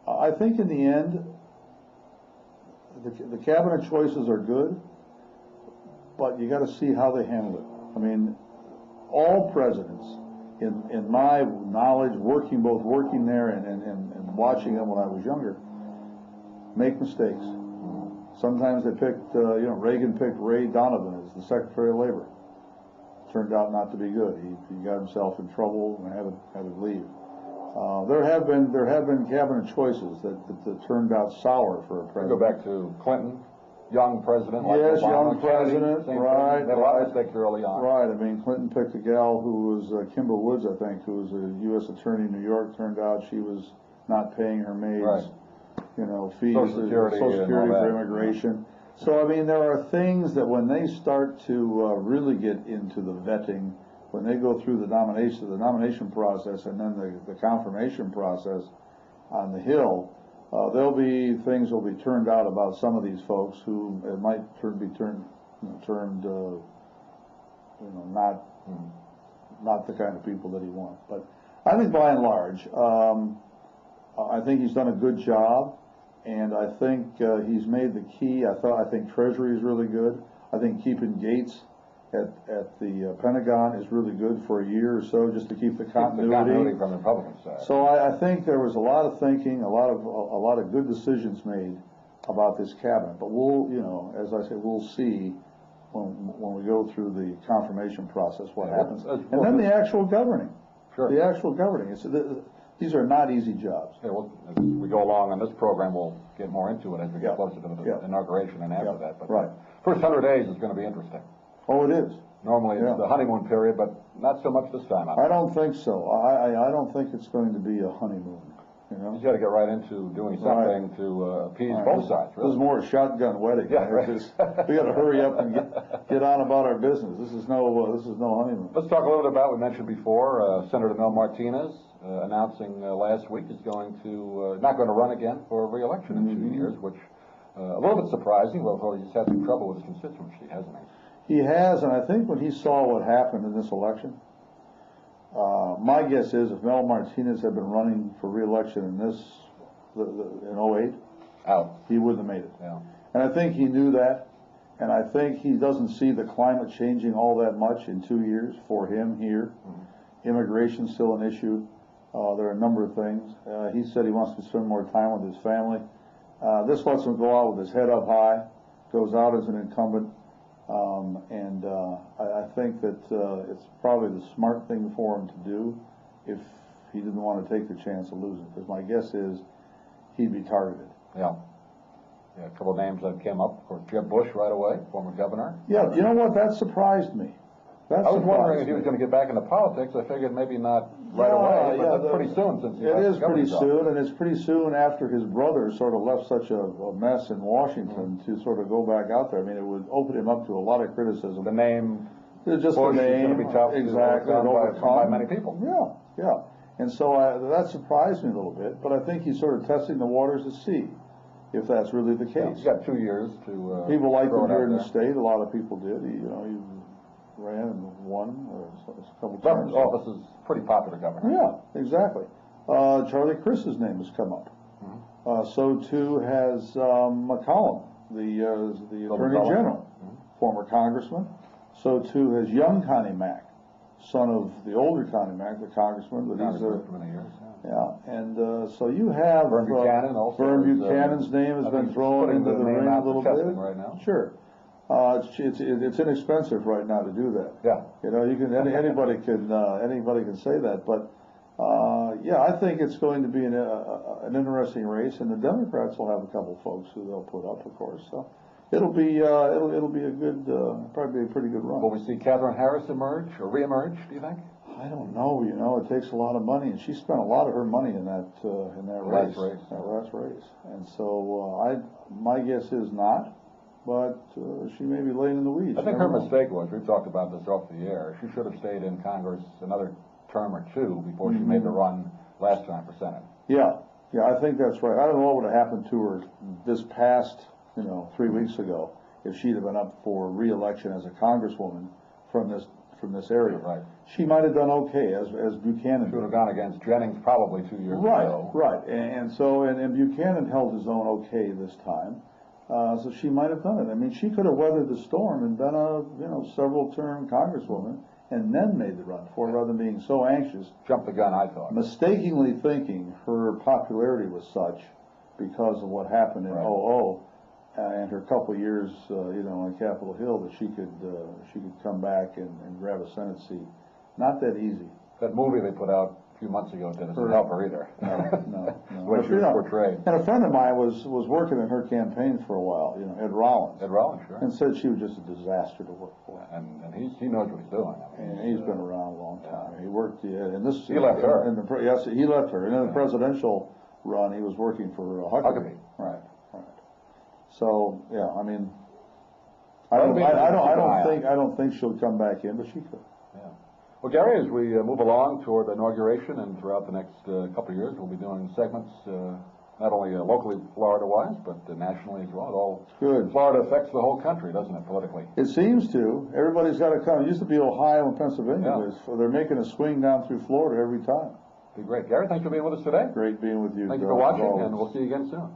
I think in the end, the cabinet choices are good, but you got to see how they handle it. I mean, all presidents, in my knowledge, both working there and watching them when I was younger, make mistakes. Sometimes they picked, Reagan picked Ray Donovan as the Secretary of Labor. Turned out not to be good. He got himself in trouble and had to leave. There have been cabinet choices that turned out sour for a president. Go back to Clinton, young president. Like yes, Obama, young president, right. Made a lot of mistakes early on. Right. I mean, Clinton picked a gal who was Kimber Woods, I think, who was a U.S. attorney in New York. Turned out she was not paying her maids, fees, Social Security for immigration. So I mean, there are things that when they start to really get into the vetting, when they go through the nomination process and then the confirmation process on the Hill, there'll be things will be turned out about some of these folks who it might be turned not the kind of people that he wants. But I think by and large, I think he's done a good job, and I think he's made the key. I think Treasury is really good. I think keeping Gates at the Pentagon is really good for a year or so, just to keep the continuity from the Republican side. So I think there was a lot of thinking, a lot of good decisions made about this cabinet. But we'll, as I say, we'll see when we go through the confirmation process what happens, and then the actual governing. Sure. The actual governing. These are not easy jobs. Yeah, well, as we go along on this program, we'll get more into it as we get closer to the inauguration and after that. But right. First 100 days is going to be interesting. Oh, it is. Normally it's the honeymoon period, but not so much this time. I don't think so. I don't think it's going to be a honeymoon. You got to get right into doing something to appease both sides. Really. This is more a shotgun wedding. Yeah, right. We got to hurry up and get on about our business. This is no honeymoon. Let's talk a little bit about what we mentioned before. Senator Mel Martinez announcing last week is going to not going to run again for re-election in 2 years, which a little bit surprising. Well, he's had some trouble with his constituency, hasn't he? He has, and I think when he saw what happened in this election, my guess is if Mel Martinez had been running for re-election in 08, he wouldn't have made it. Yeah. And I think he knew that, and I think he doesn't see the climate changing all that much in 2 years for him here. Immigration's still an issue. There are a number of things. He said he wants to spend more time with his family. This lets him go out with his head up high, goes out as an incumbent. I think that it's probably the smart thing for him to do if he didn't want to take the chance of losing, because my guess is he'd be targeted. Yeah. A couple of names that came up. Of course, Jeb Bush right away, former governor. Yeah, you know what? That surprised me. I was wondering if he was going to get back into politics. I figured maybe not right away, but that's pretty soon since he It is pretty soon, and it's pretty soon after his brother sort of left such a mess in Washington to sort of go back out there. I mean, it would open him up to a lot of criticism. The name, just Bush, the name, is going to be tough exactly, by many people. Yeah. And so that surprised me a little bit, but I think he's sort of testing the waters to see if that's really the case. He's got 2 years to. People liked him here in the state. A lot of people did. He ran and won a couple times. Office is pretty popular governor. Yeah, exactly. Charlie Crist's name has come up. So too has McCollum, the Attorney General, former congressman. So too has young Connie Mack, son of the older Connie Mack, the congressman. But he's for many years. and so you have Vern Buchanan also. Vern Buchanan's name has been thrown into the ring a little bit right now. Sure. It's inexpensive right now to do that. Yeah. You can anybody can say that, but I think it's going to be an interesting race, and the Democrats will have a couple folks who they'll put up, of course. So it'll be a good, probably a pretty good run. Will we see Katherine Harris emerge or reemerge? Do you think? I don't know. It takes a lot of money, and she spent a lot of her money in that race. That last race, and so my guess is not. But she may be laying in the weeds. I think her mistake was, we've talked about this off the air, she should have stayed in Congress another term or two before she made the run last time for Senate. Yeah, I think that's right. I don't know what would have happened to her this past, 3 weeks ago if she'd have been up for re-election as a congresswoman from from this area. Right. She might have done okay, as Buchanan She would have did. gone against Jennings probably 2 years Right, ago. right, and so, and Buchanan held his own okay this time, so she might have done it. I mean, she could have weathered the storm and been a, several-term congresswoman, and then made the run for it, rather than being so anxious, Jumped the gun, I thought. mistakenly thinking her popularity was such because of what happened in Right. '00, and her couple of years, on Capitol Hill, that she could come back and grab a Senate seat. Not that easy. That movie they put out a few months ago doesn't Her- help her either. No. The way she was portrayed. And a friend of mine was working in her campaign for a while, Ed Rollins, Ed Rollins, sure. and said she was just a disaster to work for. And he knows what he's doing. I mean, And he's been around a long time. He worked in this. He left her. Yes, he left her. And in the presidential run, he was working for Huckabee. Right. So yeah, I mean, I don't think she'll come back in, but she could. Yeah. Well, Gary, as we move along toward inauguration and throughout the next couple of years, we'll be doing segments not only locally Florida-wise, but nationally as well. It all Good. Florida affects the whole country, doesn't it, politically? It seems to. Everybody's got to come. It used to be Ohio and Pennsylvania, Yeah. but they're making a swing down through Florida every time. Be great. Gary, thanks for being with us today. Great being with you. Thank you Doug, for as watching, always. and we'll see you again soon.